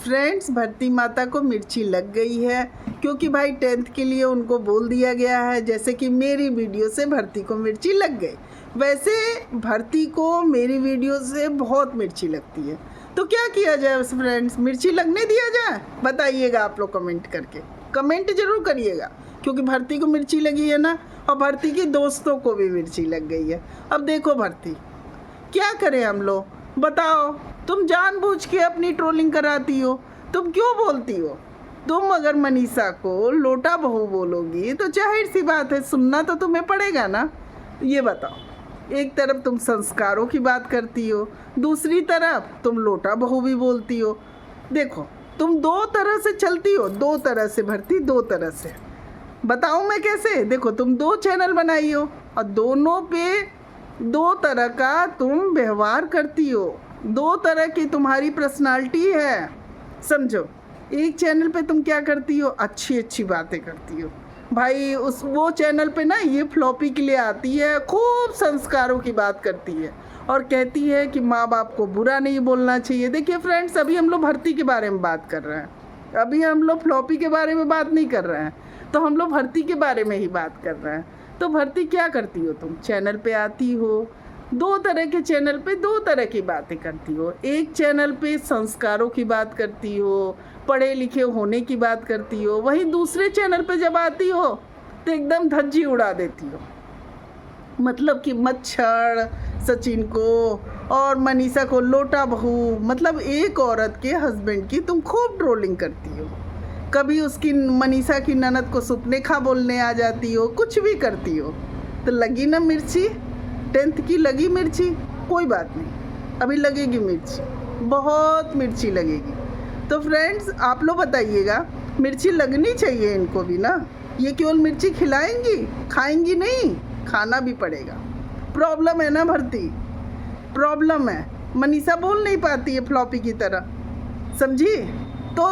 Friends, भरती माता को मिर्ची लग गई है क्योंकि भाई 10th के लिए उनको बोल दिया गया है, जैसे कि मेरी वीडियो से भरती को मिर्ची लग गई, वैसे भरती को मेरी वीडियो से बहुत मिर्ची लगती है। तो क्या किया जाए फ्रेंड्स, मिर्ची लगने दिया जाए? बताइएगा आप लोग कमेंट करके, कमेंट जरूर करिएगा, क्योंकि भरती को मिर्ची लगी है ना, और भरती की दोस्तों को भी मिर्ची लग गई है। अब देखो भरती, क्या करें हम लोग, बताओ। तुम जानबूझ के अपनी ट्रोलिंग कराती हो, तुम क्यों बोलती हो? तुम अगर मनीषा को लोटा बहू बोलोगी तो जाहिर सी बात है सुनना तो तुम्हें पड़ेगा ना। ये बताओ, एक तरफ तुम संस्कारों की बात करती हो, दूसरी तरफ तुम लोटा बहू भी बोलती हो। देखो, तुम दो तरह से चलती हो, दो तरह से भरती, दो तरह से। बताऊँ मैं कैसे? देखो, तुम 2 चैनल बनाई हो और दोनों पे 2 तरह का तुम व्यवहार करती हो, 2 तरह की तुम्हारी पर्सनालिटी है, समझो। एक चैनल पे तुम क्या करती हो, अच्छी अच्छी बातें करती हो भाई, वो चैनल पे ना ये फ्लॉपी के लिए आती है, खूब संस्कारों की बात करती है और कहती है कि माँ बाप को बुरा नहीं बोलना चाहिए। देखिए फ्रेंड्स, अभी हम लोग भरती के बारे में बात कर रहे हैं, अभी हम लोग फ्लॉपी के बारे में बात नहीं कर रहे हैं, तो हम लोग भरती के बारे में ही बात कर रहे हैं। तो भरती क्या करती हो, तुम चैनल पे आती हो, 2 तरह के चैनल पे 2 तरह की बातें करती हो। एक चैनल पे संस्कारों की बात करती हो, पढ़े लिखे होने की बात करती हो, वहीं दूसरे चैनल पे जब आती हो तो एकदम धज्जी उड़ा देती हो। मतलब कि मच्छर सचिन को और मनीषा को लोटा बहू, मतलब एक औरत के हस्बैंड की तुम खूब ट्रोलिंग करती हो। कभी उसकी मनीषा की ननद को सुपनेखा बोलने आ जाती हो, कुछ भी करती हो। तो लगी ना मिर्ची, 10th की लगी मिर्ची, कोई बात नहीं, अभी लगेगी मिर्ची, बहुत मिर्ची लगेगी। तो फ्रेंड्स, आप लोग बताइएगा, मिर्ची लगनी चाहिए इनको भी ना। ये केवल मिर्ची खिलाएंगी, खाएंगी नहीं, खाना भी पड़ेगा। प्रॉब्लम है ना भरती, प्रॉब्लम है। मनीषा बोल नहीं पाती है फ्लॉपी की तरह, समझी? तो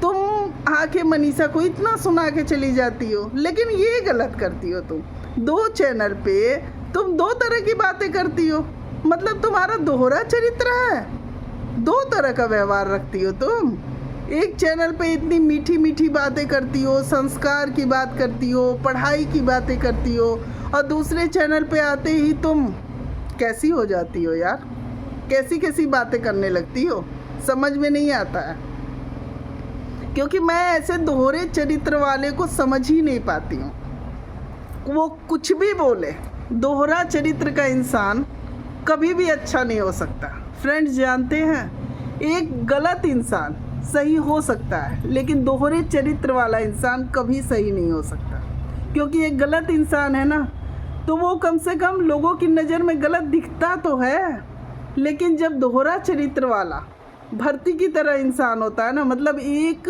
तुम आके मनीषा को इतना सुना के चली जाती हो, लेकिन ये गलत करती हो तुम। 2 चैनल पे तुम 2 तरह की बातें करती हो, मतलब तुम्हारा दोहरा चरित्र है, 2 तरह का व्यवहार रखती हो तुम। एक चैनल पे इतनी मीठी मीठी बातें करती हो, संस्कार की बात करती हो, पढ़ाई की बातें करती हो, और दूसरे चैनल पे आते ही तुम कैसी हो जाती हो यार, कैसी कैसी बातें करने लगती हो, समझ में नहीं आता है। क्योंकि मैं ऐसे दोहरे चरित्र वाले को समझ ही नहीं पाती हूँ, वो कुछ भी बोले, दोहरा चरित्र का इंसान कभी भी अच्छा नहीं हो सकता। फ्रेंड्स, जानते हैं, एक गलत इंसान सही हो सकता है, लेकिन दोहरे चरित्र वाला इंसान कभी सही नहीं हो सकता। क्योंकि एक गलत इंसान है ना, तो वो कम से कम लोगों की नज़र में गलत दिखता तो है, लेकिन जब दोहरा चरित्र वाला भरती की तरह इंसान होता है ना, मतलब एक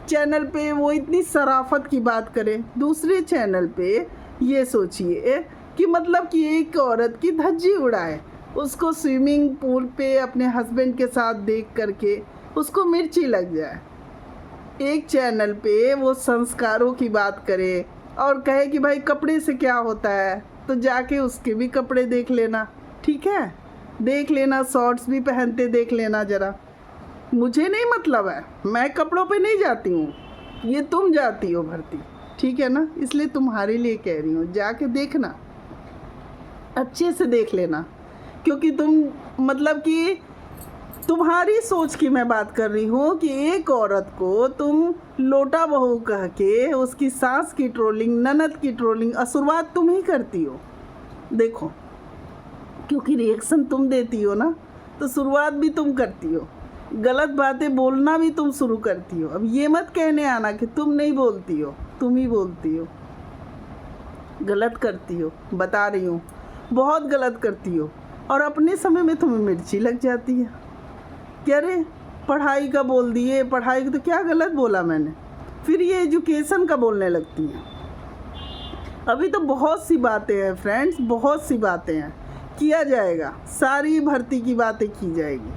चैनल पे वो इतनी शराफत की बात करे, दूसरे चैनल पे ये सोचिए कि मतलब कि एक औरत की धज्जी उड़ाए, उसको स्विमिंग पूल पे अपने हस्बैंड के साथ देख करके उसको मिर्ची लग जाए। एक चैनल पे वो संस्कारों की बात करे और कहे कि भाई कपड़े से क्या होता है, तो जाके उसके भी कपड़े देख लेना, ठीक है, देख लेना, शॉर्ट्स भी पहनते देख लेना ज़रा। मुझे नहीं मतलब है, मैं कपड़ों पे नहीं जाती हूँ, ये तुम जाती हो भरती, ठीक है ना, इसलिए तुम्हारे लिए कह रही हूँ, जाके देखना, अच्छे से देख लेना। क्योंकि तुम, मतलब कि तुम्हारी सोच की मैं बात कर रही हूँ कि एक औरत को तुम लोटा बहू कह के उसकी सास की ट्रोलिंग, ननद की ट्रोलिंग, और शुरुआत तुम ही करती हो। देखो, क्योंकि रिएक्शन तुम देती हो ना, तो शुरुआत भी तुम करती हो, गलत बातें बोलना भी तुम शुरू करती हो। अब ये मत कहने आना कि तुम नहीं बोलती हो, तुम ही बोलती हो, गलत करती हो, बता रही हूँ, बहुत गलत करती हो। और अपने समय में तुम्हें मिर्ची लग जाती है, क्या रे पढ़ाई का बोल दिए, पढ़ाई तो क्या गलत बोला मैंने, फिर ये एजुकेशन का बोलने लगती हैं। अभी तो बहुत सी बातें हैं फ्रेंड्स, बहुत सी बातें हैं, किया जाएगा, सारी भरती की बातें की जाएगी,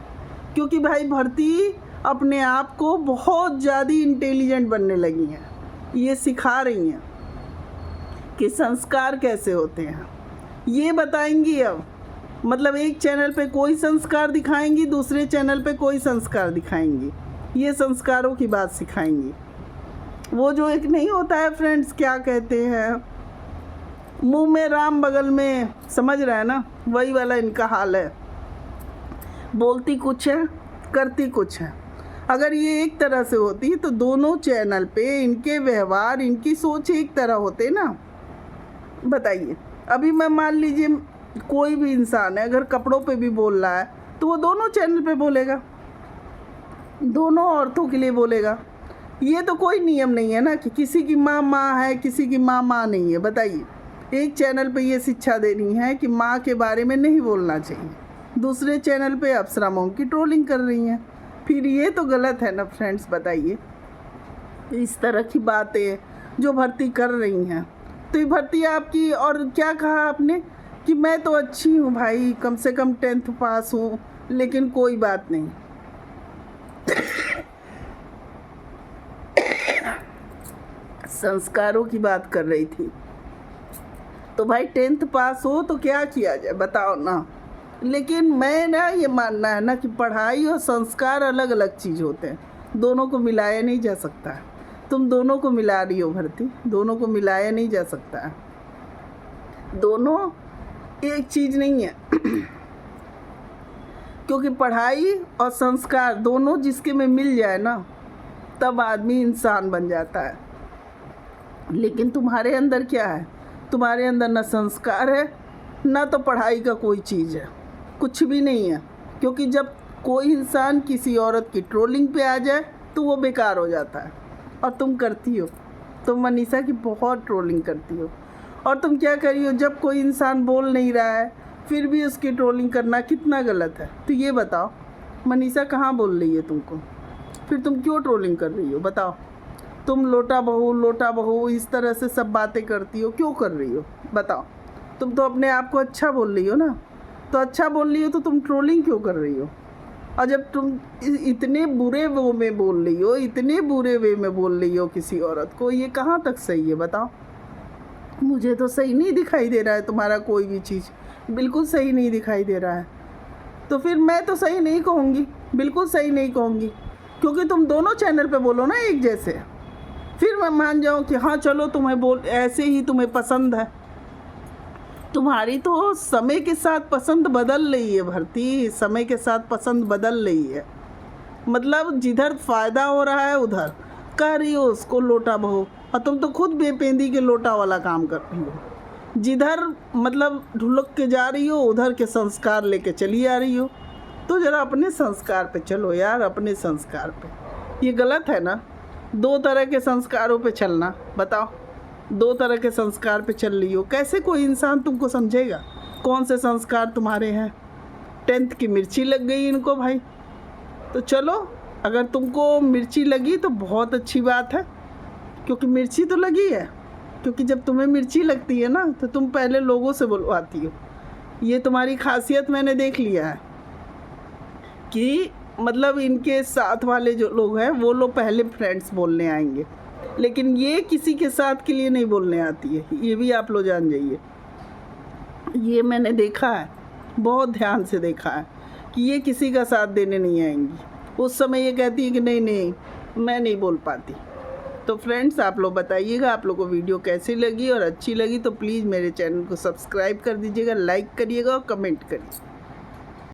क्योंकि भाई भरती अपने आप को बहुत ज़्यादा इंटेलिजेंट बनने लगी हैं, ये सिखा रही हैं कि संस्कार कैसे होते हैं, ये बताएंगी। अब मतलब एक चैनल पे कोई संस्कार दिखाएंगी, दूसरे चैनल पे कोई संस्कार दिखाएंगी, ये संस्कारों की बात सिखाएंगी। वो जो एक नहीं होता है फ्रेंड्स, क्या कहते हैं, मुंह में राम बगल में, समझ रहे हैं ना, वही वाला इनका हाल है। बोलती कुछ है, करती कुछ है। अगर ये एक तरह से होती तो दोनों चैनल पे इनके व्यवहार, इनकी सोच एक तरह होते ना। बताइए, अभी मैं मान लीजिए कोई भी इंसान है, अगर कपड़ों पे भी बोल रहा है तो वो दोनों चैनल पे बोलेगा, दोनों औरतों के लिए बोलेगा। ये तो कोई नियम नहीं है ना कि किसी की माँ माँ है, किसी की माँ माँ नहीं है। बताइए, एक चैनल पे ये शिक्षा देनी है कि माँ के बारे में नहीं बोलना चाहिए, दूसरे चैनल पे अप्सरा मॉम की ट्रोलिंग कर रही हैं। फिर ये तो गलत है ना फ्रेंड्स। बताइए, इस तरह की बातें जो भर्ती कर रही हैं, तो ये भर्ती आपकी, और क्या कहा आपने कि मैं तो अच्छी हूँ भाई, कम से कम 10th पास हूँ, लेकिन कोई बात नहीं। संस्कारों की बात कर रही थी, तो भाई 10th पास हो तो क्या किया जाए, बताओ ना। लेकिन मैं ना ये मानना है ना कि पढ़ाई और संस्कार अलग अलग चीज़ होते हैं, दोनों को मिलाया नहीं जा सकता है। तुम दोनों को मिला रही हो भर्ती, दोनों को मिलाया नहीं जा सकता है, दोनों एक चीज़ नहीं है। क्योंकि पढ़ाई और संस्कार दोनों जिसके में मिल जाए ना, तब आदमी इंसान बन जाता है। लेकिन तुम्हारे अंदर क्या है, तुम्हारे अंदर ना संस्कार है, ना तो पढ़ाई का कोई चीज़ है, कुछ भी नहीं है। क्योंकि जब कोई इंसान किसी औरत की ट्रोलिंग पे आ जाए तो वो बेकार हो जाता है। और तुम करती हो, तुम मनीषा की बहुत ट्रोलिंग करती हो। और तुम क्या करी हो, जब कोई इंसान बोल नहीं रहा है फिर भी उसकी ट्रोलिंग करना कितना गलत है। तो ये बताओ, मनीषा कहाँ बोल रही है तुमको, फिर तुम क्यों ट्रोलिंग कर रही हो, बताओ। तुम लोटा बहू इस तरह से सब बातें करती हो, क्यों कर रही हो, बताओ। तुम तो अपने आप को अच्छा बोल रही हो ना, तो अच्छा बोल रही हो तो तुम ट्रोलिंग क्यों कर रही हो। और जब तुम इतने बुरे वो में बोल रही हो, इतने बुरे वे में बोल रही हो किसी औरत को, ये कहाँ तक सही है, बताओ। मुझे तो सही नहीं दिखाई दे रहा है, तुम्हारा कोई भी चीज़ बिल्कुल सही नहीं दिखाई दे रहा है। तो फिर मैं तो सही नहीं कहूँगी, बिल्कुल सही नहीं कहूँगी, क्योंकि तुम दोनों चैनल पे बोलो ना एक जैसे। फिर मैं मान जाऊँ कि हाँ चलो तुम्हें बोल ऐसे ही तुम्हें पसंद है। तुम्हारी तो समय के साथ पसंद बदल रही है भर्ती, समय के साथ पसंद बदल रही है। मतलब जिधर फ़ायदा हो रहा है उधर कह रही हो उसको लोटा बहू, और तुम तो खुद बेपेंदी के लोटा वाला काम कर रही हो। जिधर मतलब ढुलक के जा रही हो उधर के संस्कार लेके चली आ रही हो। तो ज़रा अपने संस्कार पे चलो यार, अपने संस्कार पे। ये गलत है ना, दो तरह के संस्कारों पे चलना। बताओ, दो तरह के संस्कार पे चल रही हो, कैसे कोई इंसान तुमको समझेगा कौन से संस्कार तुम्हारे हैं। 10th की मिर्ची लग गई इनको भाई। तो चलो, अगर तुमको मिर्ची लगी तो बहुत अच्छी बात है, क्योंकि मिर्ची तो लगी है। क्योंकि जब तुम्हें मिर्ची लगती है ना तो तुम पहले लोगों से बुलवाती हो। ये तुम्हारी खासियत मैंने देख लिया है कि मतलब इनके साथ वाले जो लोग हैं वो लोग पहले फ्रेंड्स बोलने आएंगे, लेकिन ये किसी के साथ के लिए नहीं बोलने आती है। ये भी आप लोग जान जाइए, ये मैंने देखा है, बहुत ध्यान से देखा है कि ये किसी का साथ देने नहीं आएंगी। उस समय ये कहती है कि नहीं नहीं मैं नहीं बोल पाती। तो फ्रेंड्स, आप लोग बताइएगा आप लोगों को वीडियो कैसी लगी, और अच्छी लगी तो प्लीज़ मेरे चैनल को सब्सक्राइब कर दीजिएगा, लाइक करिएगा और कमेंट करिए।